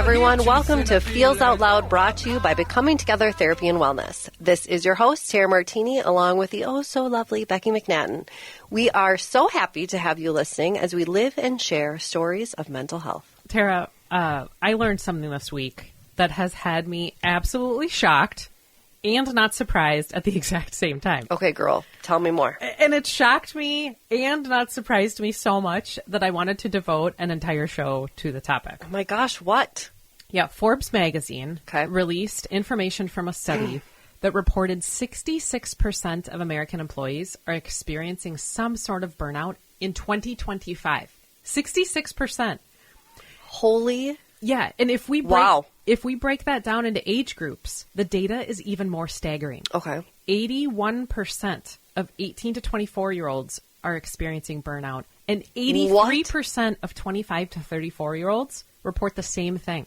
everyone. Welcome to Feels Out Loud, brought to you by Becoming Together Therapy and Wellness. This is your host, Tara Martini, along with the oh-so-lovely Becky McNattin. We are so happy to have you listening as we live and share stories of mental health. Tara, I learned something this week that has had me absolutely shocked and not surprised at the exact same time. Okay, girl, tell me more. And it shocked me and not surprised me so much that I wanted to devote an entire show to the topic. Oh my gosh, what? Yeah, Forbes magazine released information from a study that reported 66% of American employees are experiencing some sort of burnout in 2025. 66%. Holy. Yeah, and if we break that down into age groups, the data is even more staggering. Okay. 81% of 18 to 24-year-olds are experiencing burnout, and 83% of 25 to 34-year-olds report the same thing.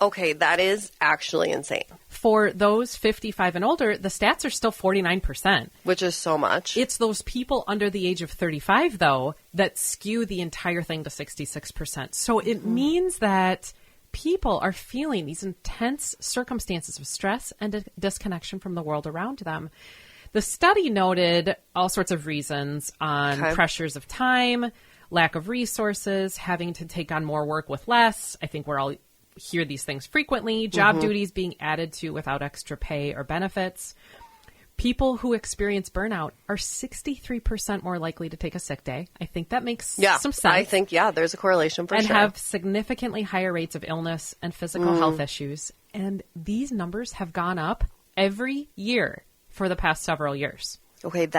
Okay, that is actually insane. For those 55 and older, the stats are still 49%. Which is so much. It's those people under the age of 35, though, that skew the entire thing to 66%. So it means that people are feeling these intense circumstances of stress and disconnection from the world around them. The study noted all sorts of reasons on pressures of time, lack of resources, having to take on more work with less. I think we're all hear these things frequently. Job duties being added to without extra pay or benefits. People who experience burnout are 63% more likely to take a sick day. I think that makes some sense. I think, there's a correlation for sure. And have significantly higher rates of illness and physical health issues. And these numbers have gone up every year for the past several years. Okay,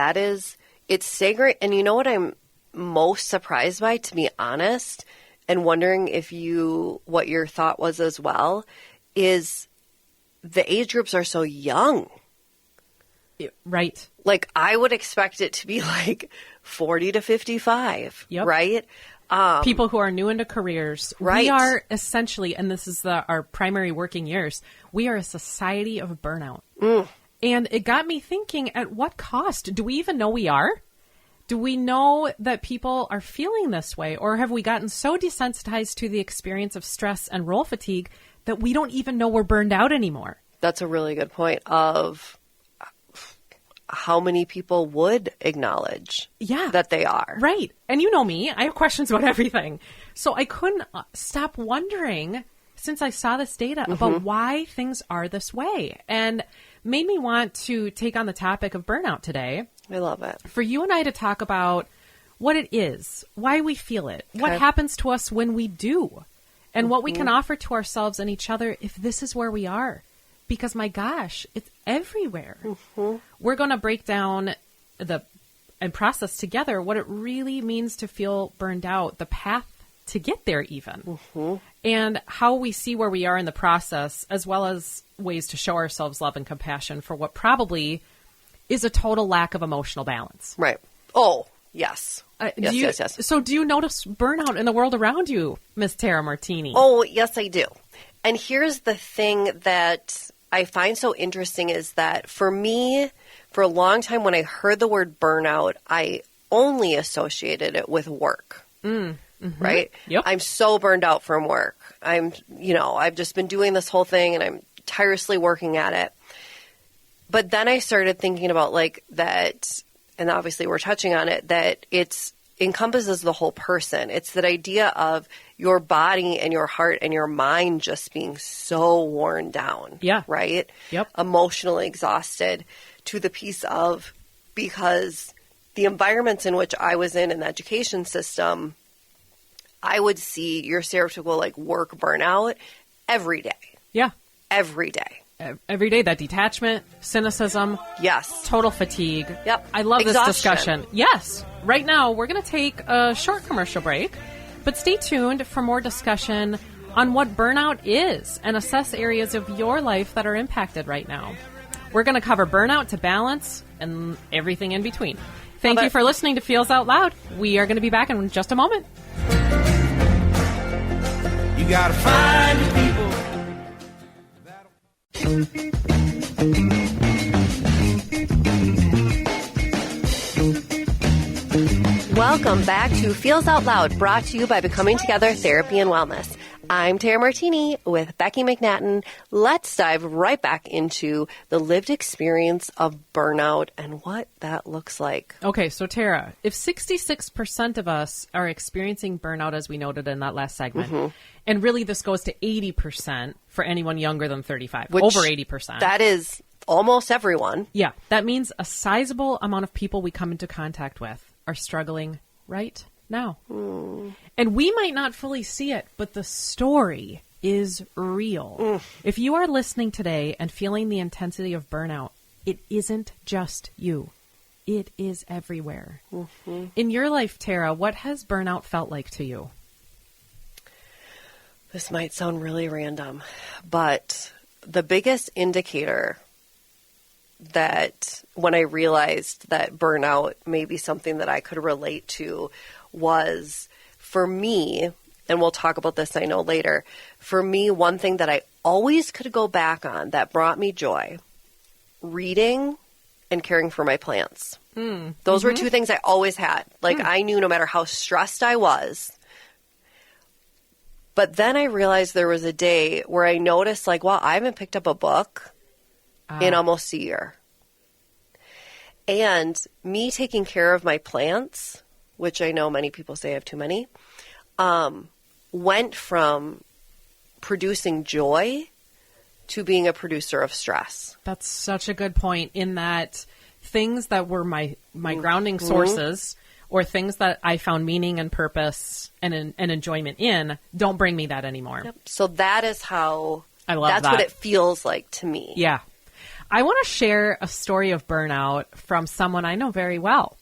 it's staggering. And you know what I'm most surprised by, to be honest, and wondering what your thought was as well, is the age groups are so young. Right. Like, I would expect it to be like 40 to 55, right? People who are new into careers. Right. We are essentially, and this is our primary working years, we are a society of burnout. And it got me thinking, at what cost? Do we even know we are? Do we know that people are feeling this way? Or have we gotten so desensitized to the experience of stress and role fatigue that we don't even know we're burned out anymore? That's a really good point of how many people would acknowledge that they are. Right. And you know me, I have questions about everything. So I couldn't stop wondering, since I saw this data, about why things are this way. And made me want to take on the topic of burnout today. I love it. For you and I to talk about what it is, why we feel it, what happens to us when we do, and what we can offer to ourselves and each other if this is where we are. Because, my gosh, it's everywhere. We're going to break down and process together what it really means to feel burned out, the path to get there even, and how we see where we are in the process, as well as ways to show ourselves love and compassion for what probably is a total lack of emotional balance. Right. Oh, yes. Yes. So do you notice burnout in the world around you, Miss Tara Martini? Oh, yes, I do. And here's the thing that I find so interesting is that for me, for a long time, when I heard the word burnout, I only associated it with work. Right? Yep. I'm so burned out from work. I've just been doing this whole thing and I'm tirelessly working at it. But then I started thinking about that, and obviously we're touching on it, that it encompasses the whole person. It's that idea of your body and your heart and your mind just being so worn down. Yeah. Right? Yep. Emotionally exhausted to the piece of, because the environments in which I was in the education system, I would see your stereotypical work burnout every day. Yeah. Every day. Every day, that detachment, cynicism. Yes. Total fatigue. Yep. I love Exhaustion. this discussion. Yes. Right now, we're going to take a short commercial break, but stay tuned for more discussion on what burnout is and assess areas of your life that are impacted right now. We're going to cover burnout to balance and everything in between. Thank you for listening to Feels Out Loud. We are going to be back in just a moment. You got to find the people. Welcome back to Feels Out Loud, brought to you by Becoming Together Therapy and Wellness. I'm Tara Martini with Becky McNattin. Let's dive right back into the lived experience of burnout and what that looks like. Okay, so Tara, if 66% of us are experiencing burnout, as we noted in that last segment, and really this goes to 80% for anyone younger than 35, over 80%. That is almost everyone. Yeah, that means a sizable amount of people we come into contact with are struggling right now. And we might not fully see it, but the story is real. If you are listening today and feeling the intensity of burnout, it isn't just you. It is everywhere. In your life, Tara, what has burnout felt like to you? This might sound really random, but the biggest indicator that when I realized that burnout may be something that I could relate to was, for me, and we'll talk about this I know later, for me, one thing that I always could go back on that brought me joy, reading and caring for my plants. Those were two things I always had. Like I knew no matter how stressed I was. But then I realized there was a day where I noticed like, wow, I haven't picked up a book in almost a year. And me taking care of my plants, which I know many people say I have too many, went from producing joy to being a producer of stress. That's such a good point, in that things that were my grounding sources or things that I found meaning and purpose and enjoyment in don't bring me that anymore. Yep. So that is how, I love that's that. what it feels like to me. Yeah. I want to share a story of burnout from someone I know very well.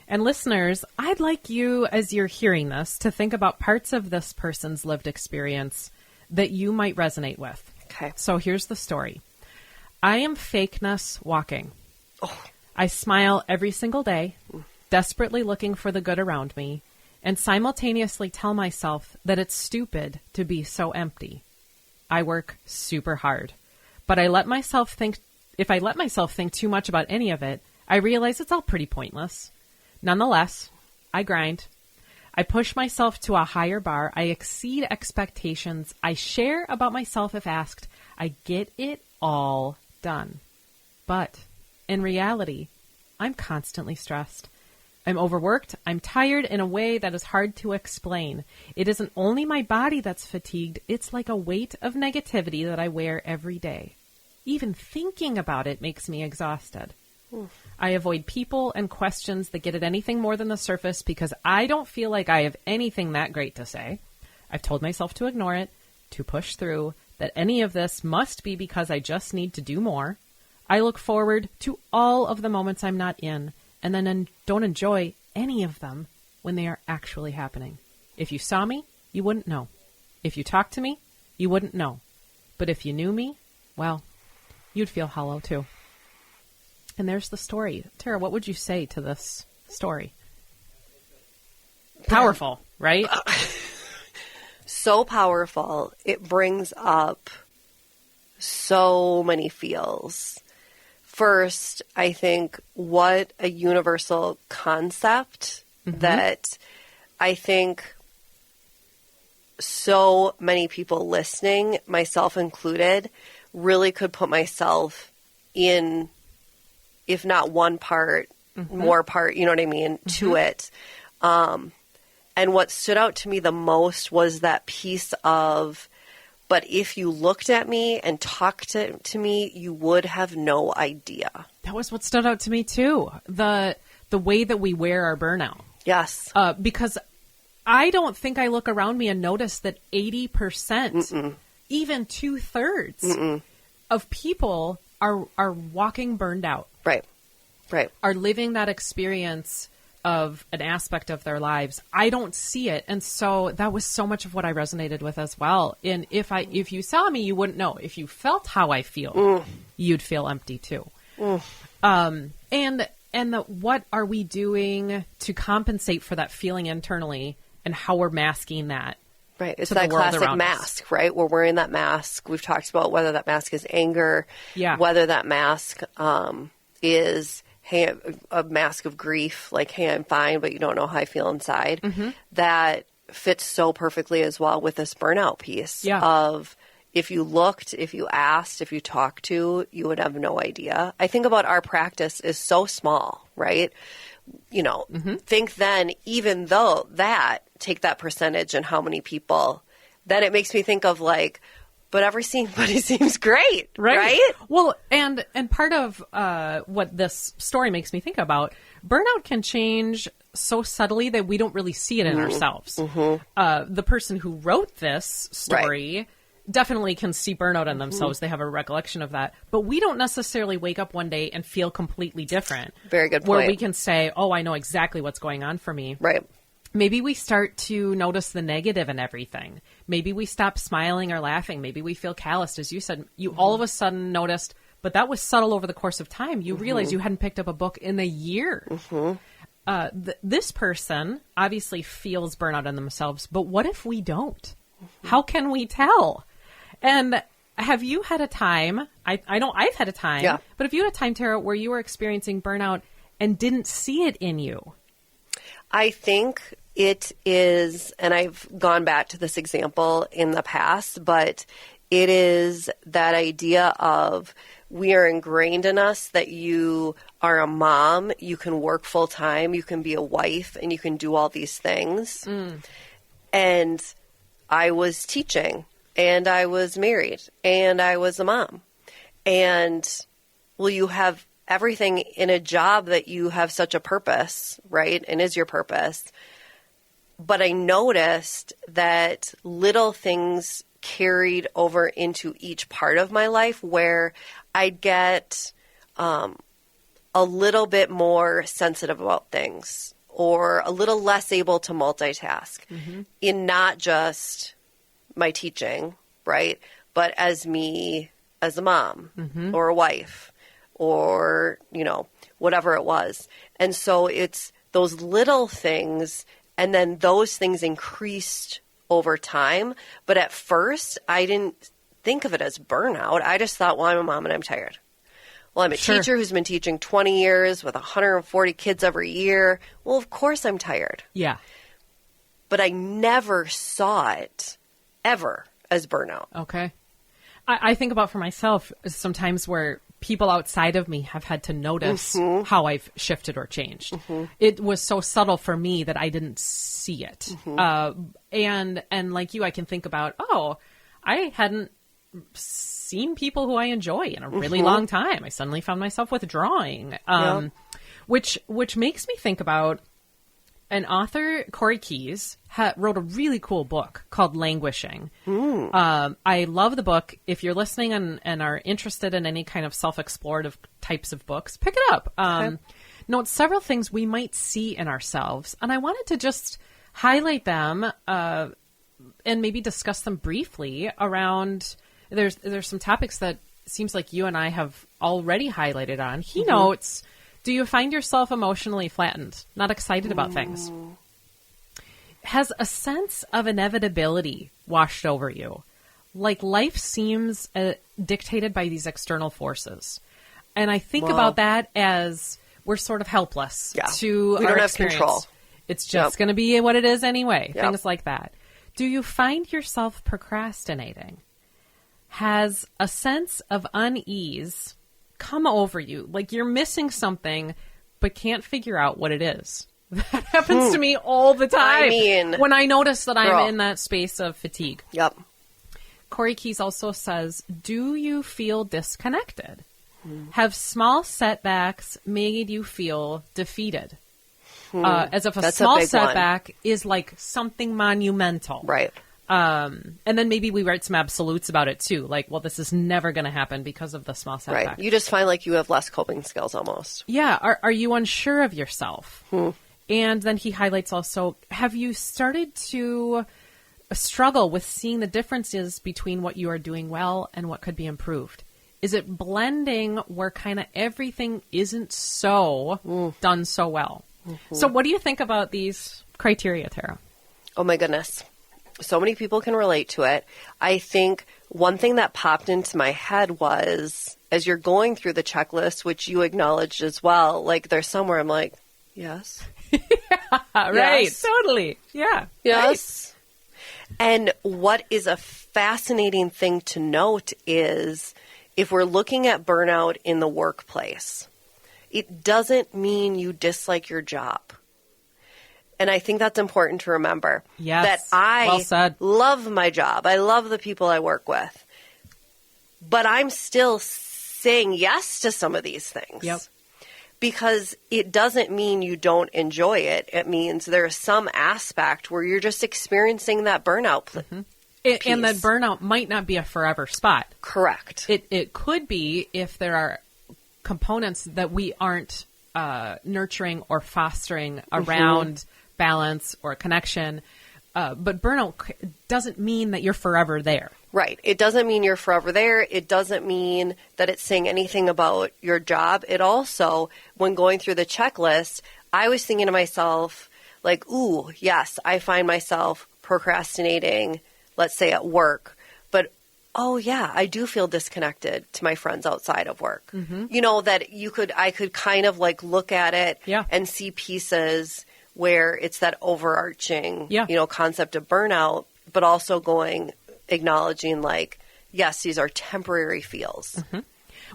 And listeners, I'd like you, as you're hearing this, to think about parts of this person's lived experience that you might resonate with. Okay. So here's the story. I am fakeness walking. Oh. I smile every single day, desperately looking for the good around me, and simultaneously tell myself that it's stupid to be so empty. I work super hard, but if I let myself think too much about any of it, I realize it's all pretty pointless. Nonetheless, I grind. I push myself to a higher bar. I exceed expectations. I share about myself if asked. I get it all done. But in reality, I'm constantly stressed. I'm overworked. I'm tired in a way that is hard to explain. It isn't only my body that's fatigued. It's like a weight of negativity that I wear every day. Even thinking about it makes me exhausted. I avoid people and questions that get at anything more than the surface because I don't feel like I have anything that great to say. I've told myself to ignore it, to push through, that any of this must be because I just need to do more. I look forward to all of the moments I'm not in and then don't enjoy any of them when they are actually happening. If you saw me, you wouldn't know. If you talked to me, you wouldn't know. But if you knew me, well, you'd feel hollow too. And there's the story. Tara, what would you say to this story? Powerful, right? So powerful. It brings up so many feels. First, I think what a universal concept that I think so many people listening, myself included, really could put myself in, if not one part, more part, you know what I mean, to it. And what stood out to me the most was that piece of, but if you looked at me and talked to me, you would have no idea. That was what stood out to me too. The way that we wear our burnout. Yes. Because I don't think I look around me and notice that 80%, even 2/3 of people are walking burned out. Right. Right. Are living that experience of an aspect of their lives. I don't see it. And so that was so much of what I resonated with as well. And if you saw me, you wouldn't know. If you felt how I feel, you'd feel empty too. And what are we doing to compensate for that feeling internally and how we're masking that? Right. It's that classic mask, right? We're wearing that mask. We've talked about whether that mask is anger, whether that mask is a mask of grief, like, hey, I'm fine, but you don't know how I feel inside. That fits so perfectly as well with this burnout piece Yeah. of if you looked, if you asked, if you talked to, you would have no idea. I think about our practice is so small, right? You know, think then, even though that, take that percentage and how many people, then it makes me think of like, but everybody seems great, right? Well, and part of what this story makes me think about, burnout can change so subtly that we don't really see it in ourselves. The person who wrote this story definitely can see burnout in themselves. They have a recollection of that. But we don't necessarily wake up one day and feel completely different. Very good point. Where we can say, oh, I know exactly what's going on for me. Right. Maybe we start to notice the negative in everything. Maybe we stop smiling or laughing. Maybe we feel calloused. As you said, you all of a sudden noticed, but that was subtle over the course of time. You realized you hadn't picked up a book in a year. This person obviously feels burnout in themselves, but what if we don't? How can we tell? And have you had a time, I know I've had a time, but have you had a time, Tara, where you were experiencing burnout and didn't see it in you? I think it is, and I've gone back to this example in the past, but it is that idea of we are ingrained in us that you are a mom, you can work full time, you can be a wife, and you can do all these things. And I was teaching, and I was married, and I was a mom. And, well, you have everything in a job that you have such a purpose, right? And is your purpose. But I noticed that little things carried over into each part of my life where I'd get a little bit more sensitive about things or a little less able to multitask in not just my teaching, right? But as me as a mom or a wife or, you know, whatever it was. And so it's those little things, and then those things increased over time. But at first, I didn't think of it as burnout. I just thought, well, I'm a mom and I'm tired. Well, I'm a teacher who's been teaching 20 years with 140 kids every year. Well, of course I'm tired. Yeah. But I never saw it ever as burnout. Okay. I think about for myself sometimes where people outside of me have had to notice how I've shifted or changed. It was so subtle for me that I didn't see it. And like you, I can think about, oh, I hadn't seen people who I enjoy in a really long time. I suddenly found myself withdrawing, which makes me think about an author, Corey Keyes, wrote a really cool book called Languishing. I love the book. If you're listening and are interested in any kind of self-explorative types of books, pick it up. Note several things we might see in ourselves. And I wanted to just highlight them and maybe discuss them briefly around, there's some topics that seems like you and I have already highlighted on. He notes, do you find yourself emotionally flattened, not excited about things? Has a sense of inevitability washed over you? Like life seems dictated by these external forces. And I think about that as we're sort of helpless to we our don't experience. have control. It's just going to be what it is anyway. Things like that. Do you find yourself procrastinating? Has a sense of unease come over you, like you're missing something but can't figure out what it is? That happens to me all the time. I mean, when I notice that I'm in that space of fatigue. Yep. Corey Keyes also says, do you feel disconnected? Have small setbacks made you feel defeated? As if a small setback is like something monumental. Right. And then maybe we write some absolutes about it too. Like, well, this is never going to happen because of the small setback. Right. You just find like you have less coping skills almost. Yeah. Are you unsure of yourself? And then he highlights also, have you started to struggle with seeing the differences between what you are doing well and what could be improved? Is it blending where kind of everything isn't so done so well? So what do you think about these criteria, Tara? Oh my goodness. So many people can relate to it. I think one thing that popped into my head was, as you're going through the checklist, which you acknowledged as well, like there's somewhere I'm like, yes. Right. Yes. Totally. Yeah. Yes. And what is a fascinating thing to note is if we're looking at burnout in the workplace, it doesn't mean you dislike your job. And I think that's important to remember. Yes. That I Well said. love my job. I love the people I work with. But I'm still saying yes to some of these things. Yep. Because it doesn't mean you don't enjoy it. It means there's some aspect where you're just experiencing that burnout. And that burnout might not be a forever spot. Correct. It could be if there are components that we aren't nurturing or fostering around balance or connection. But burnout doesn't mean that you're forever there. Right. It doesn't mean you're forever there. It doesn't mean that it's saying anything about your job. It also, when going through the checklist, I was thinking to myself, like, ooh, yes, I find myself procrastinating, let's say at work. But, oh, yeah, I do feel disconnected to my friends outside of work. You know, that I could kind of like look at it and see pieces where it's that overarching, concept of burnout, but also acknowledging like, yes, these are temporary feels.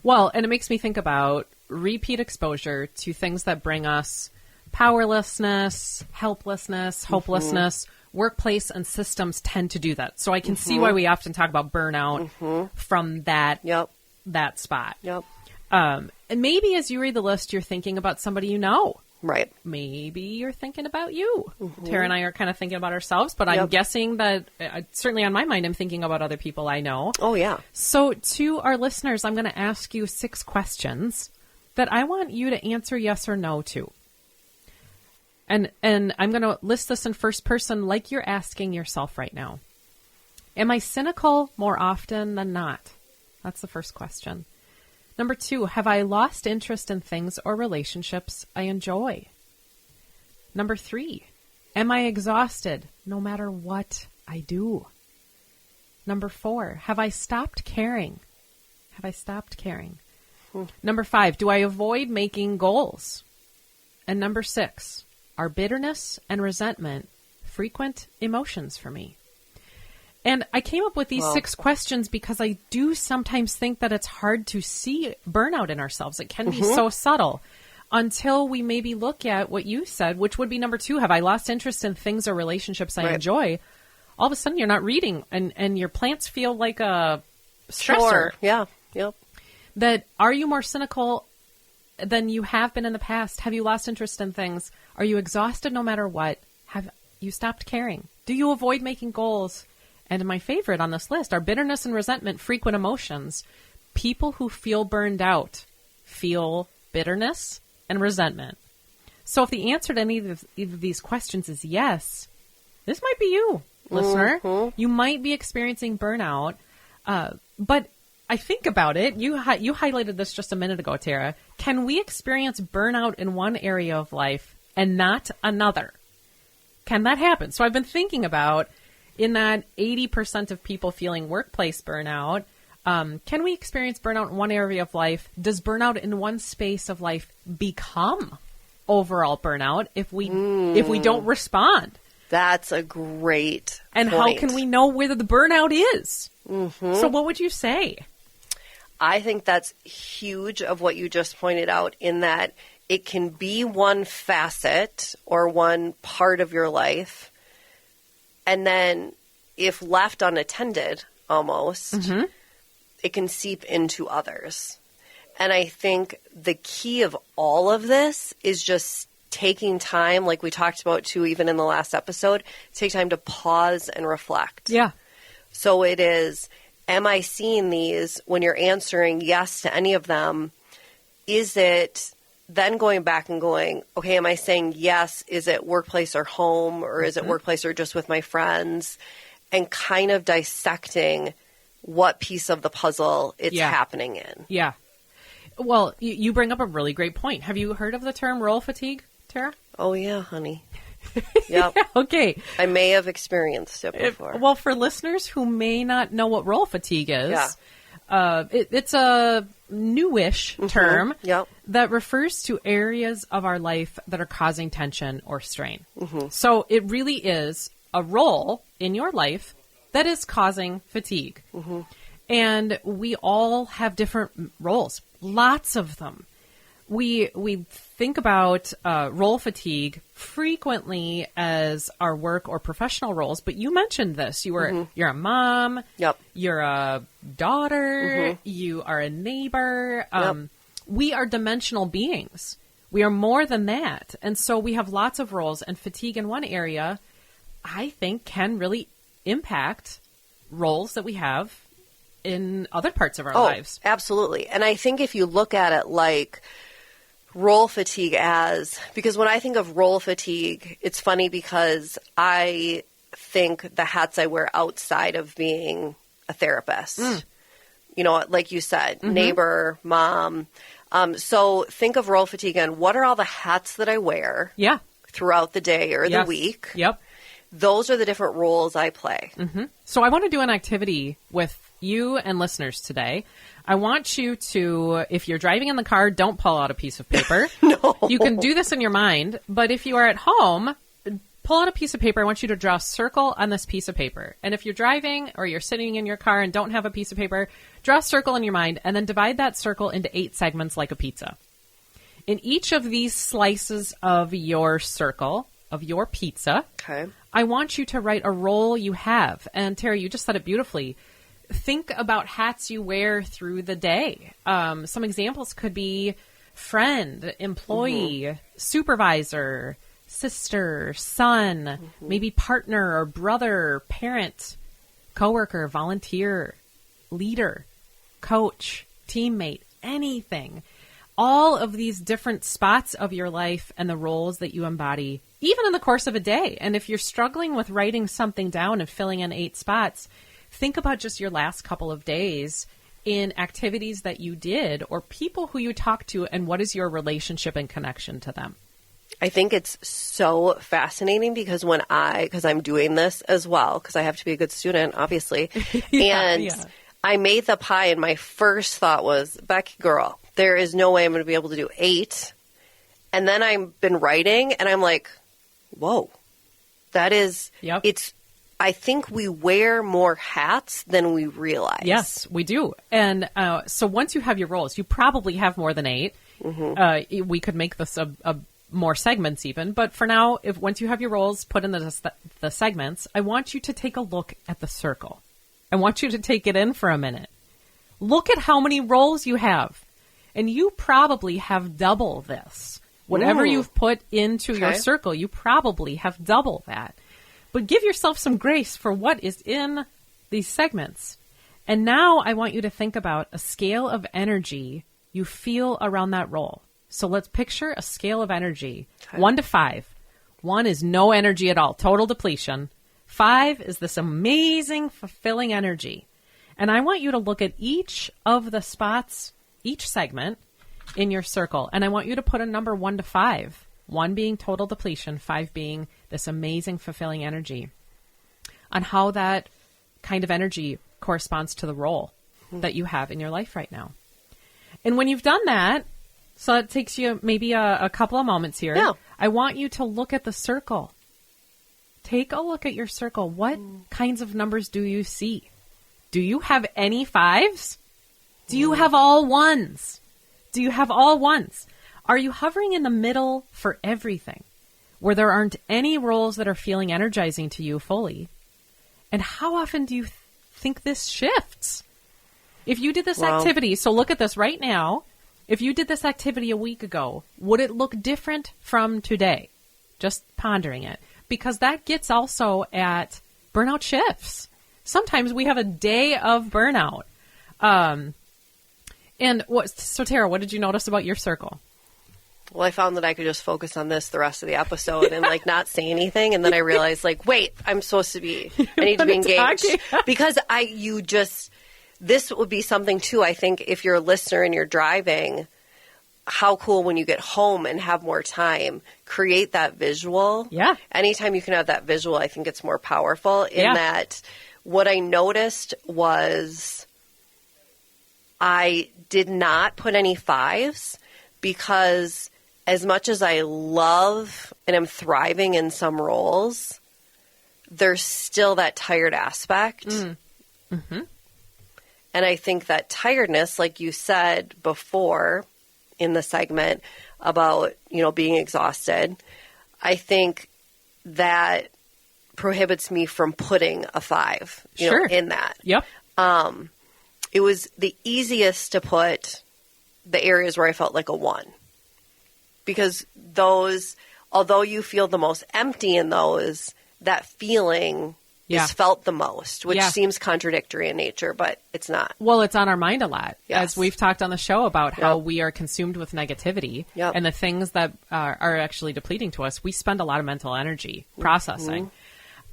Well, and it makes me think about repeat exposure to things that bring us powerlessness, helplessness, hopelessness. Workplace and systems tend to do that. So I can see why we often talk about burnout from that spot. And maybe as you read the list, you're thinking about somebody you know. Right. Maybe you're thinking about you. Tara and I are kind of thinking about ourselves, but I'm guessing that certainly on my mind, I'm thinking about other people I know. Oh, yeah. So to our listeners, I'm going to ask you 6 questions that I want you to answer yes or no to. And I'm going to list this in first person like you're asking yourself right now. Am I cynical more often than not? That's the first question. Number 2, have I lost interest in things or relationships I enjoy? Number 3, am I exhausted no matter what I do? Number 4, have I stopped caring? Have I stopped caring? Number 5, do I avoid making goals? And number 6, are bitterness and resentment frequent emotions for me? And I came up with these 6 questions because I do sometimes think that it's hard to see burnout in ourselves. It can be so subtle until we maybe look at what you said, which would be number 2. Have I lost interest in things or relationships I enjoy? All of a sudden you're not reading and your plants feel like a stressor. Sure. Yeah. Yep. That are you more cynical than you have been in the past? Have you lost interest in things? Are you exhausted no matter what? Have you stopped caring? Do you avoid making goals? And my favorite on this list are bitterness and resentment frequent emotions. People who feel burned out feel bitterness and resentment. So if the answer to any of these questions is yes, this might be you, listener. You might be experiencing burnout. But I think about it. You highlighted this just a minute ago, Tara. Can we experience burnout in one area of life and not another? Can that happen? So I've been thinking about in that 80% of people feeling workplace burnout, can we experience burnout in one area of life? Does burnout in one space of life become overall burnout if we don't respond? That's a great And point. how can we know whether the burnout is? So what would you say? I think that's huge of what you just pointed out in that it can be one facet or one part of your life. And then if left unattended, almost, it can seep into others. And I think the key of all of this is just taking time, like we talked about too, even in the last episode, take time to pause and reflect. Yeah. So it is, am I seeing these when you're answering yes to any of them? Is it then going back and going, okay, am I saying yes? Is it workplace or home, or is it workplace or just with my friends? And kind of dissecting what piece of the puzzle it's happening in. Yeah. Well, you bring up a really great point. Have you heard of the term role fatigue, Tara? Oh, yeah, honey. Yep. Okay. I may have experienced it before. Well, for listeners who may not know what role fatigue is, It's a newish term Yep. that refers to areas of our life that are causing tension or strain. So it really is a role in your life that is causing fatigue. And we all have different roles, lots of them. We think about role fatigue frequently as our work or professional roles, but you mentioned this. You're a mom. Yep. You're a daughter. You are a neighbor. We are dimensional beings. We are more than that. And so we have lots of roles, and fatigue in one area, I think, can really impact roles that we have in other parts of our lives. Absolutely. And I think if you look at it like role fatigue because when I think of role fatigue, it's funny because I think the hats I wear outside of being a therapist, you know, like you said, neighbor, mom. So think of role fatigue and what are all the hats that I wear throughout the day or the week? Yep. Those are the different roles I play. So I want to do an activity with you and listeners today. I want you to, if you're driving in the car, don't pull out a piece of paper. No. You can do this in your mind, but if you are at home, pull out a piece of paper. I want you to draw a circle on this piece of paper. And if you're driving or you're sitting in your car and don't have a piece of paper, draw a circle in your mind and then divide that circle into 8 segments like a pizza. In each of these slices of your circle, of your pizza, I want you to write a role you have. And Tara, you just said it beautifully. Think about hats you wear through the day. Some examples could be friend, employee, supervisor, sister, son, maybe partner or brother, parent, coworker, volunteer, leader, coach, teammate, anything. All of these different spots of your life and the roles that you embody, even in the course of a day. And if you're struggling with writing something down and filling in 8 spots, think about just your last couple of days in activities that you did or people who you talked to and what is your relationship and connection to them. I think it's so fascinating because because I'm doing this as well, because I have to be a good student, obviously. I made the pie and my first thought was, Becky, girl, there is no way I'm going to be able to do 8. And then I've been writing and I'm like, whoa, that is, I think we wear more hats than we realize. Yes, we do. And so once you have your roles, you probably have more than 8. We could make this a more segments even. But for now, once you have your roles put in the segments, I want you to take a look at the circle. I want you to take it in for a minute. Look at how many roles you have. And you probably have double this. Whatever you've put into your circle, you probably have double that. But give yourself some grace for what is in these segments. And now I want you to think about a scale of energy you feel around that role. So let's picture a scale of energy, 1 to 5. 1 is no energy at all, total depletion. 5 is this amazing, fulfilling energy. And I want you to look at each of the spots, each segment in your circle. And I want you to put a number 1 to 5. 1 being total depletion, 5 being this amazing, fulfilling energy. On how that kind of energy corresponds to the role that you have in your life right now. And when you've done that, so it takes you maybe a couple of moments here. Yeah. I want you to look at the circle. Take a look at your circle. What kinds of numbers do you see? Do you have any 5s? Do you have all 1s? Do you have all 1s? Are you hovering in the middle for everything, where there aren't any roles that are feeling energizing to you fully? And how often do you think this shifts? If you did this activity, so look at this right now. If you did this activity a week ago, would it look different from today? Just pondering it. Because that gets also at burnout shifts. Sometimes we have a day of burnout. So Tara, what did you notice about your circle? Well, I found that I could just focus on this the rest of the episode and not say anything. And then I realized wait, I'm supposed to be, I need to be engaged because this would be something too. I think if you're a listener and you're driving, how cool when you get home and have more time, create that visual. Yeah. Anytime you can have that visual, I think it's more powerful in that what I noticed was I did not put any 5s because as much as I love and am thriving in some roles, there's still that tired aspect. Mm-hmm. And I think that tiredness, like you said before in the segment about, being exhausted, I think that prohibits me from putting a 5, in that. Yep. It was the easiest to put the areas where I felt like a 1. Because those, although you feel the most empty in those, that feeling is felt the most, which seems contradictory in nature, but it's not. Well, it's on our mind a lot. Yes. As we've talked on the show about how we are consumed with negativity and the things that are actually depleting to us, we spend a lot of mental energy processing.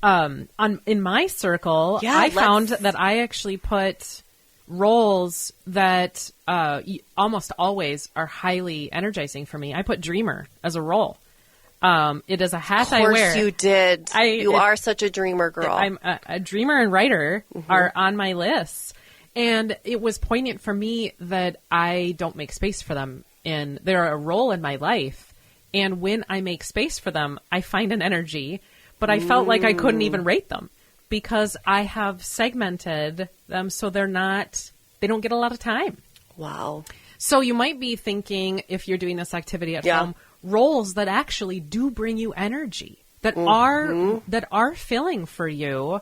In my circle, I found that I actually put roles that almost always are highly energizing for me. I put dreamer as a role. It is a hat I wear. Of course you did. You are such a dreamer girl. I'm a dreamer and writer are on my list. And it was poignant for me that I don't make space for them. And they're a role in my life. And when I make space for them, I find an energy. But I felt like I couldn't even rate them because I have segmented them so they don't get a lot of time. Wow. So you might be thinking, if you're doing this activity at home, roles that actually do bring you energy, that are filling for you,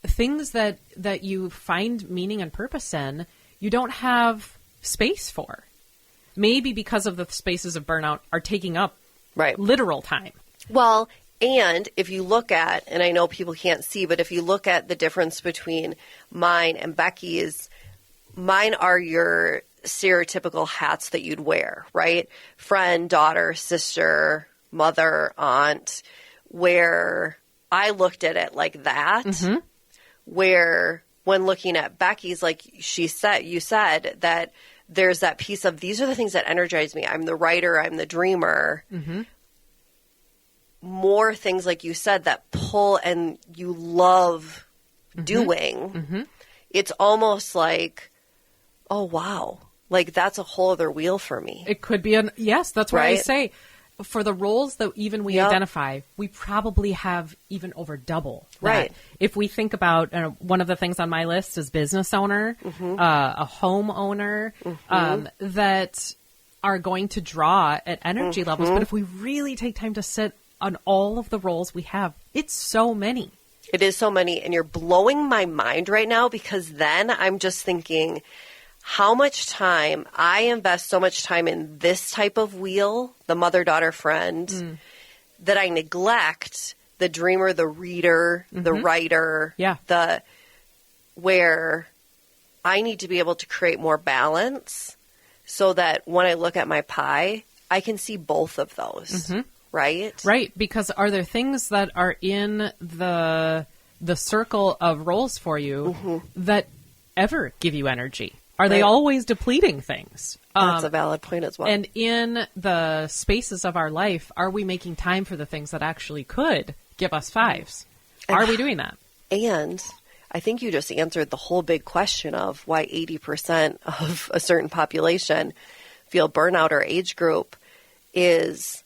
things that you find meaning and purpose in, you don't have space for. Maybe because of the spaces of burnout are taking up literal time. Well, and if you look at, and I know people can't see, but if you look at the difference between mine and Becky's, mine are your stereotypical hats that you'd wear, right? Friend, daughter, sister, mother, aunt, where I looked at it like that, where when looking at Becky's, like you said that there's that piece of, these are the things that energize me. I'm the writer, I'm the dreamer. More things, like you said, that pull and you love doing. It's almost like, oh, wow. Like, that's a whole other wheel for me. It could be yes, that's what I say. For the roles that even we identify, we probably have even over double that. Right. If we think about, one of the things on my list is business owner, a home owner, that are going to draw at energy levels. But if we really take time to sit on all of the roles we have, it's so many. It is so many. And you're blowing my mind right now, because then I'm just thinking how much time I invest so much time in this type of wheel, the mother-daughter friend, that I neglect the dreamer, the reader, the writer, where I need to be able to create more balance so that when I look at my pie, I can see both of those. Right? Right. Because are there things that are in the circle of roles for you that ever give you energy? Are they always depleting things? That's a valid point as well. And in the spaces of our life, are we making time for the things that actually could give us 5s? Are we doing that? And I think you just answered the whole big question of why 80% of a certain population feel burnout or age group is,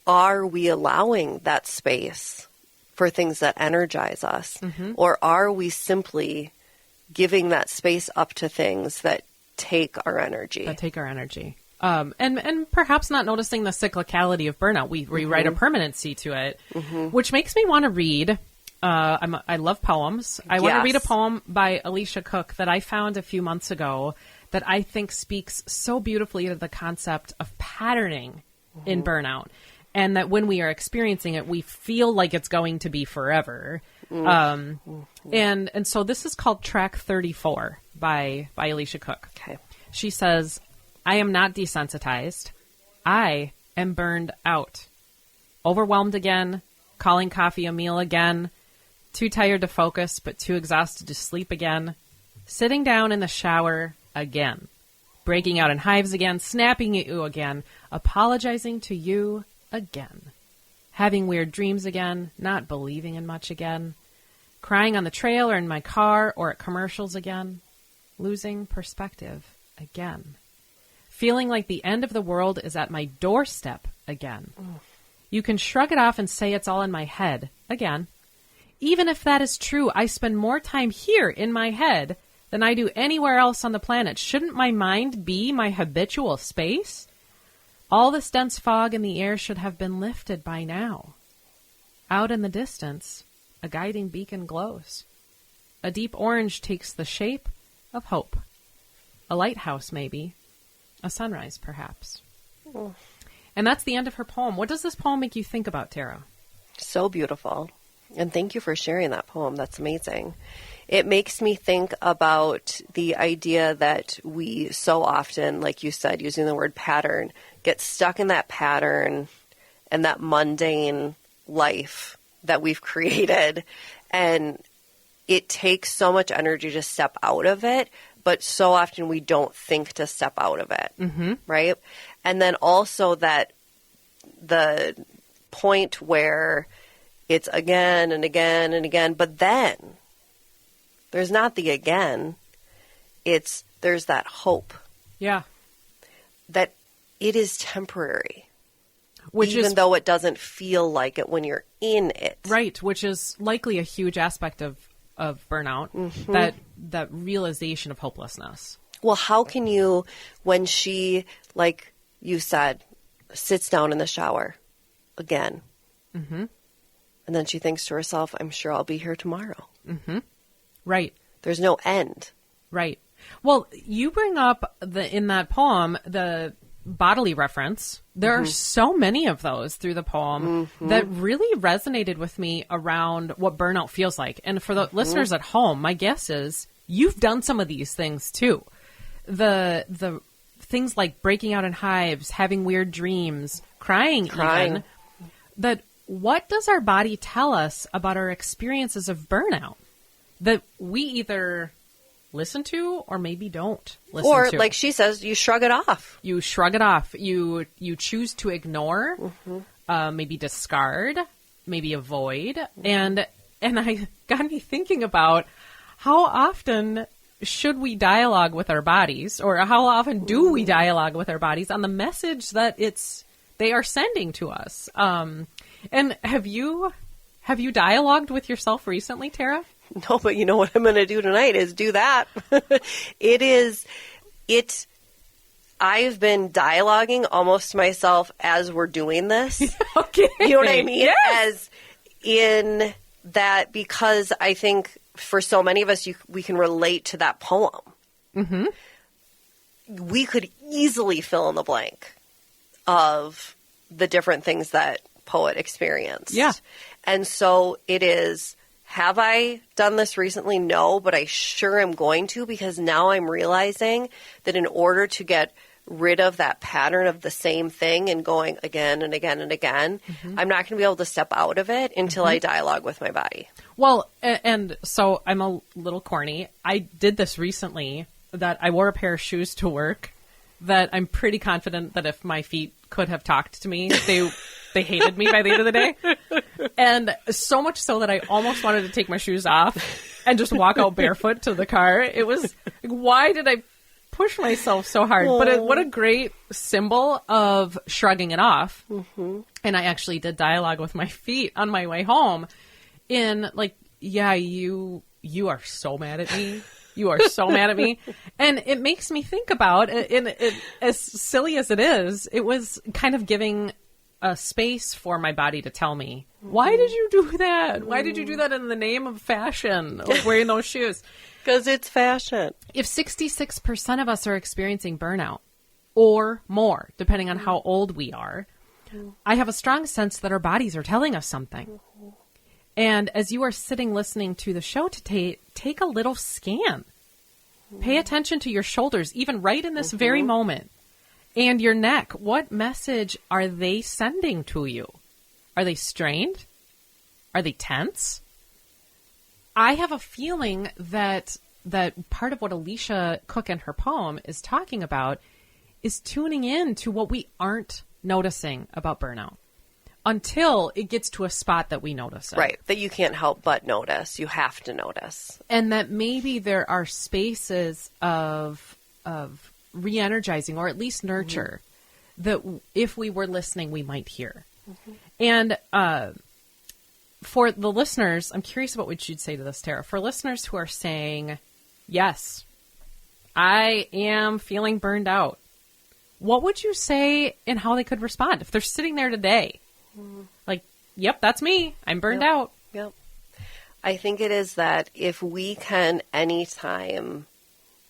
are we allowing that space for things that energize us? Or are we simply giving that space up to things that take our energy? And perhaps not noticing the cyclicality of burnout. We write a permanency to it, which makes me want to read. I love poems. I want to read a poem by Alicia Cook that I found a few months ago that I think speaks so beautifully to the concept of patterning in burnout. And that when we are experiencing it, we feel like it's going to be forever. And so this is called Track 34 by Alicia Cook. Okay. She says, I am not desensitized. I am burned out. Overwhelmed again. Calling coffee a meal again. Too tired to focus, but too exhausted to sleep again. Sitting down in the shower again. Breaking out in hives again. Snapping at you again. Apologizing to you again. Having weird dreams again. Not believing in much again. Crying on the trail or in my car or at commercials again. Losing perspective again. Feeling like the end of the world is at my doorstep again. You can shrug it off and say it's all in my head again. Even if that is true, I spend more time here in my head than I do anywhere else on the planet. Shouldn't my mind be my habitual space? All this dense fog in the air should have been lifted by now. Out in the distance, a guiding beacon glows. A deep orange takes the shape of hope. A lighthouse, maybe. A sunrise, perhaps. Oh. And that's the end of her poem. What does this poem make you think about, Tara? So beautiful. And thank you for sharing that poem. That's amazing. It makes me think about the idea that we so often, like you said, using the word pattern, get stuck in that pattern and that mundane life that we've created. And it takes so much energy to step out of it, but so often we don't think to step out of it, right? And then also that the point where it's again and again and again, but then there's not the again, there's that hope. Yeah. That it is temporary. Even though it doesn't feel like it when you're in it. Right, which is likely a huge aspect of burnout, that realization of hopelessness. Well, how can you, when she, like you said, sits down in the shower again, and then she thinks to herself, I'm sure I'll be here tomorrow. Right. There's no end. Right. Well, you bring up in that poem, the bodily reference. There are so many of those through the poem that really resonated with me around what burnout feels like. And for the listeners at home, my guess is you've done some of these things too. The things like breaking out in hives, having weird dreams, crying. Even. That what does our body tell us about our experiences of burnout that we either listen to or maybe don't listen to? Or, like she says, you shrug it off. You shrug it off. You choose to ignore, maybe discard, maybe avoid. And I got me thinking about how often should we dialogue with our bodies, or how often do we dialogue with our bodies on the message that they are sending to us? And have you dialogued with yourself recently, Tara? No, but you know what I'm going to do tonight is do that. I've been dialoguing almost to myself as we're doing this. Okay. You know what I mean? Yes. As in that, because I think for so many of us, we can relate to that poem. We could easily fill in the blank of the different things that poet experienced. Yeah. And so it is, have I done this recently? No, but I sure am going to, because now I'm realizing that in order to get rid of that pattern of the same thing and going again and again and again, I'm not going to be able to step out of it until I dialogue with my body. Well, and so I'm a little corny. I did this recently, that I wore a pair of shoes to work that I'm pretty confident that if my feet could have talked to me, they hated me by the end of the day. And so much so that I almost wanted to take my shoes off and just walk out barefoot to the car. It was like, why did I push myself so hard? But what a great symbol of shrugging it off. And I actually did dialogue with my feet on my way home in like, yeah, you are so mad at me. You are so mad at me. And it makes me think about, as silly as it is, it was kind of giving a space for my body to tell me, why did you do that? Why did you do that in the name of fashion, of wearing those shoes? Because it's fashion. If 66% of us are experiencing burnout, or more, depending on how old we are, I have a strong sense that our bodies are telling us something. And as you are sitting listening to the show today, take a little scan. Pay attention to your shoulders, even right in this very moment. And your neck. What message are they sending to you? Are they strained? Are they tense? I have a feeling that part of what Alicia Cook in her poem is talking about is tuning in to what we aren't noticing about burnout until it gets to a spot that we notice it. Right. That you can't help but notice. You have to notice. And that maybe there are spaces of re-energizing or at least nurture that if we were listening, we might hear. And for the listeners, I'm curious about what you'd say to this, Tara. For listeners who are saying, yes, I am feeling burned out, what would you say in how they could respond if they're sitting there today? Like, yep, that's me. I'm burned out. Yep. I think it is that if we can anytime,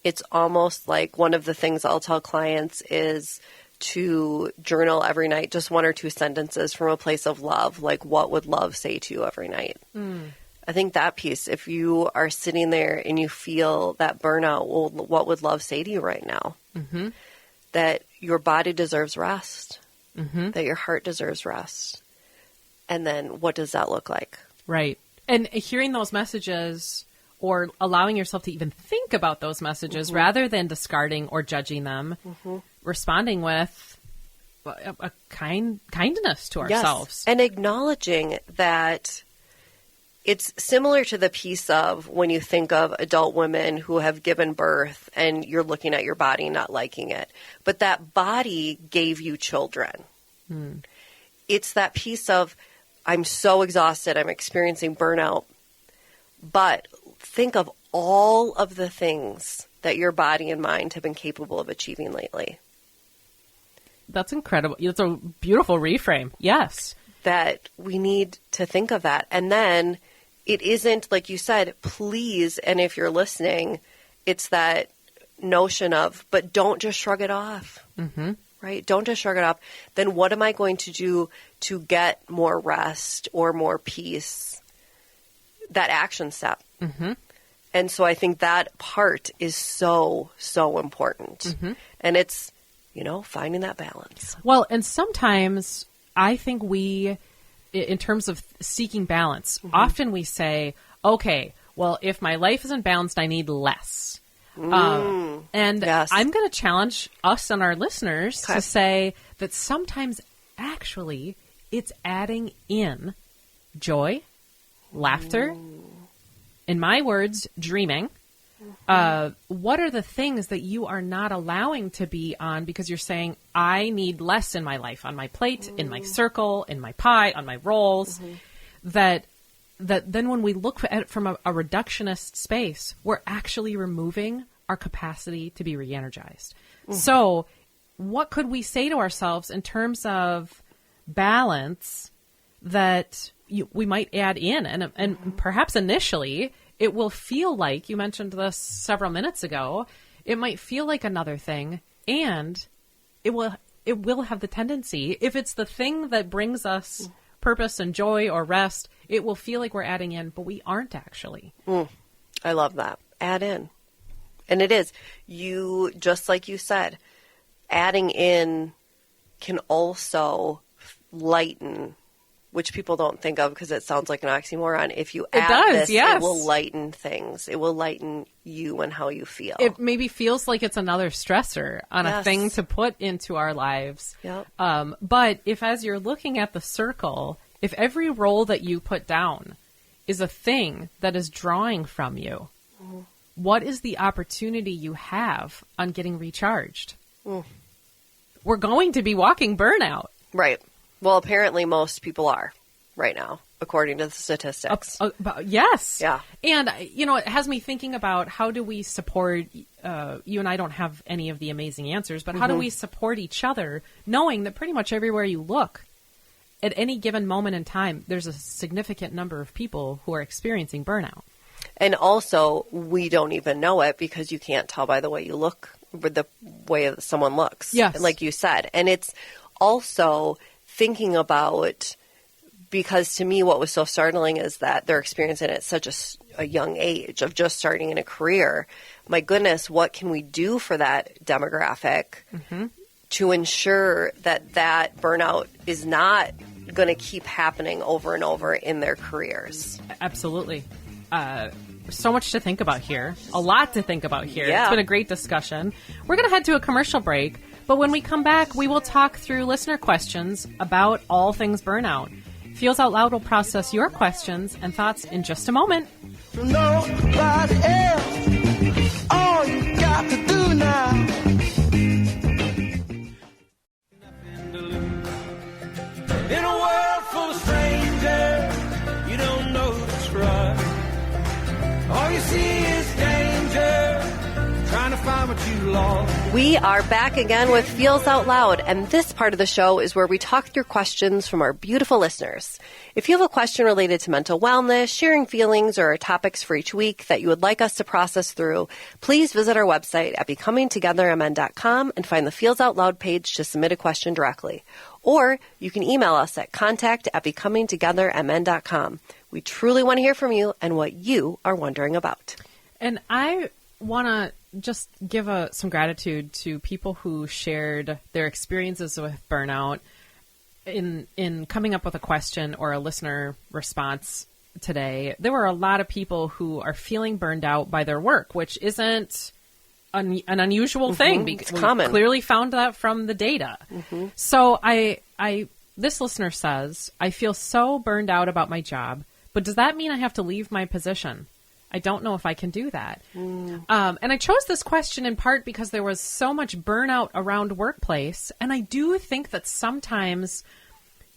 it's almost like one of the things I'll tell clients is to journal every night, just 1 or 2 sentences from a place of love. Like, what would love say to you every night? I think that piece, if you are sitting there and you feel that burnout, well, what would love say to you right now? That your body deserves rest, that your heart deserves rest. And then what does that look like? Right. And hearing those messages or allowing yourself to even think about those messages rather than discarding or judging them, responding with a kindness to ourselves. Yes. And acknowledging that it's similar to the piece of when you think of adult women who have given birth and you're looking at your body not liking it. But that body gave you children. It's that piece of, I'm so exhausted, I'm experiencing burnout. But think of all of the things that your body and mind have been capable of achieving lately. That's incredible. It's a beautiful reframe. Yes. That we need to think of that. And then it isn't, like you said, please, and if you're listening, it's that notion of, but don't just shrug it off. Right? Don't just shrug it off. Then what am I going to do to get more rest or more peace? That action step. And so I think that part is so, so important. And it's, finding that balance. Well, and sometimes I think we, in terms of seeking balance, often we say, okay, well, if my life isn't balanced, I need less. And yes. I'm going to challenge us and our listeners to say that sometimes actually it's adding in joy, laughter, in my words, dreaming. What are the things that you are not allowing to be on because you're saying, I need less in my life, on my plate, in my circle, in my pie, on my rolls, that then when we look at it from a reductionist space, we're actually removing our capacity to be re-energized. So what could we say to ourselves in terms of balance that we might add in? And perhaps initially it will feel like, you mentioned this several minutes ago, it might feel like another thing, and it will have the tendency, if it's the thing that brings us purpose and joy or rest, it will feel like we're adding in, but we aren't actually. I love that. Add in. And it is. You, just like you said, adding in can also lighten, which people don't think of because it sounds like an oxymoron. If you add this, it will lighten things. It will lighten you and how you feel. It maybe feels like it's another stressor on a thing to put into our lives. But if, as you're looking at the circle, if every role that you put down is a thing that is drawing from you, what is the opportunity you have on getting recharged? We're going to be walking burnout. Right. Well, apparently most people are right now, according to the statistics. Yes. Yeah. And, it has me thinking about how do we support, you and I don't have any of the amazing answers, but how do we support each other knowing that pretty much everywhere you look, at any given moment in time, there's a significant number of people who are experiencing burnout. And also, we don't even know it because you can't tell by the way you look, with the way someone looks. Yes. Like you said. And it's also thinking about, because to me what was so startling is that they're experiencing it at such a young age of just starting in a career. My goodness, what can we do for that demographic to ensure that burnout is not going to keep happening over and over in their careers? Absolutely. So much to think about here. A lot to think about here. Yeah. It's been a great discussion. We're going to head to a commercial break, but when we come back, we will talk through listener questions about all things burnout. Feels Out Loud will process your questions and thoughts in just a moment. From nobody else, all you got to do now In a world full of strangers, you don't know who to trust. All you see is danger, trying to find what you lost. We are back again with Feels Out Loud, and this part of the show is where we talk through questions from our beautiful listeners. If you have a question related to mental wellness, sharing feelings, or topics for each week that you would like us to process through, please visit our website at becomingtogethermn.com and find the Feels Out Loud page to submit a question directly. Or you can email us at contact@becomingtogethermn.com. We truly want to hear from you and what you are wondering about. And I want to just give some gratitude to people who shared their experiences with burnout in coming up with a question or a listener response today. There were a lot of people who are feeling burned out by their work, which isn't an unusual thing. It's common. We clearly found that from the data. So this listener says, I feel so burned out about my job, but does that mean I have to leave my position? I don't know if I can do that. And I chose this question in part because there was so much burnout around workplace. And I do think that sometimes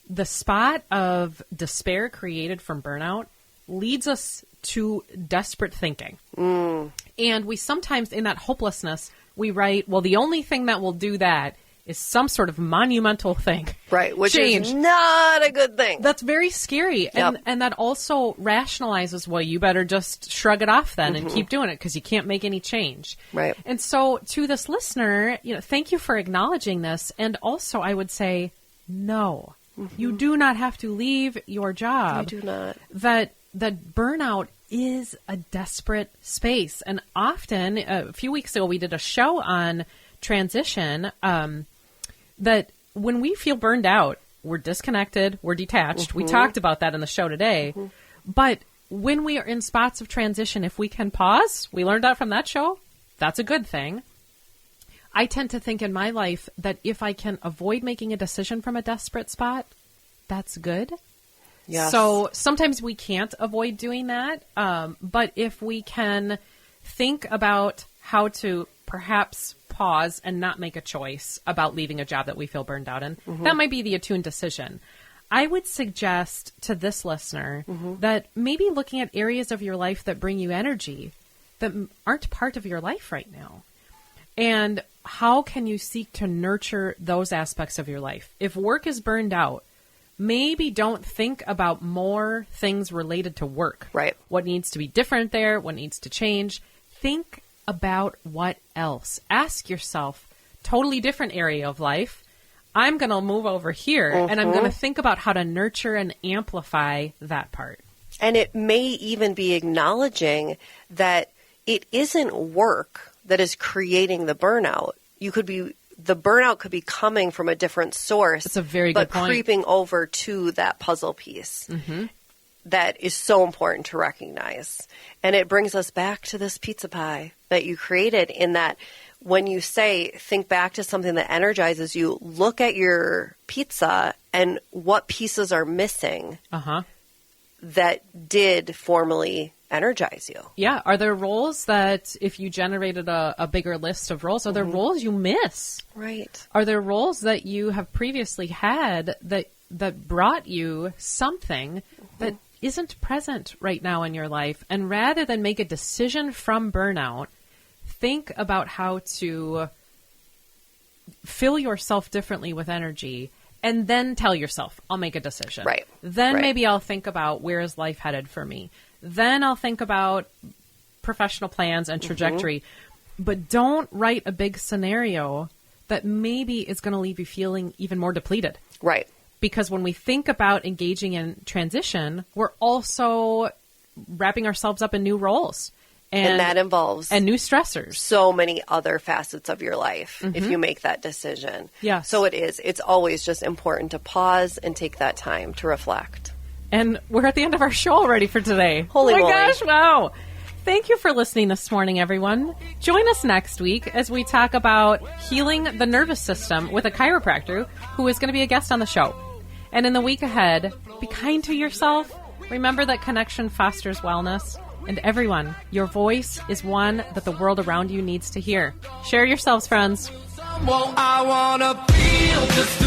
the spot of despair created from burnout leads us to desperate thinking. And we sometimes, in that hopelessness, we write, well, the only thing that will do that is some sort of monumental thing. Right, which Change. is not a good thing. That's very scary. Yep. And that also rationalizes, well, you better just shrug it off then and keep doing it because you can't make any change. Right. And so to this listener, thank you for acknowledging this. And also I would say, no, you do not have to leave your job. You do not. That burnout is a desperate space. And often, a few weeks ago, we did a show on transition, that when we feel burned out, we're disconnected, we're detached. We talked about that in the show today. But when we are in spots of transition, if we can pause, we learned that from that show, that's a good thing. I tend to think in my life that if I can avoid making a decision from a desperate spot, that's good. Yes. So sometimes we can't avoid doing that. But if we can think about how to perhaps pause and not make a choice about leaving a job that we feel burned out in, that might be the attuned decision. I would suggest to this listener that maybe looking at areas of your life that bring you energy that aren't part of your life right now. And how can you seek to nurture those aspects of your life? If work is burned out, maybe don't think about more things related to work. Right. What needs to be different there, what needs to change. Think about what else. Ask yourself, totally different area of life. I'm going to move over here and I'm going to think about how to nurture and amplify that part. And it may even be acknowledging that it isn't work that is creating the burnout. The burnout could be coming from a different source. That's a very good point. But creeping over to that puzzle piece. That is so important to recognize. And it brings us back to this pizza pie that you created, in that when you say, think back to something that energizes you, look at your pizza and what pieces are missing that did formerly energize you. Yeah. Are there roles that, if you generated a bigger list of roles, are there roles you miss? Right. Are there roles that you have previously had that brought you something that isn't present right now in your life? And rather than make a decision from burnout, think about how to fill yourself differently with energy, and then tell yourself, I'll make a decision. Right. Then maybe I'll think about, where is life headed for me? Then I'll think about professional plans and trajectory. But don't write a big scenario that maybe is going to leave you feeling even more depleted. Right. Because when we think about engaging in transition, we're also wrapping ourselves up in new roles. And that involves and new stressors. So many other facets of your life if you make that decision. Yes. So it's always just important to pause and take that time to reflect. And we're at the end of our show already for today. Holy moly. Oh my gosh, wow. Thank you for listening this morning, everyone. Join us next week as we talk about healing the nervous system with a chiropractor who is going to be a guest on the show. And in the week ahead, be kind to yourself. Remember that connection fosters wellness. And everyone, your voice is one that the world around you needs to hear. Share yourselves, friends. I wanna feel just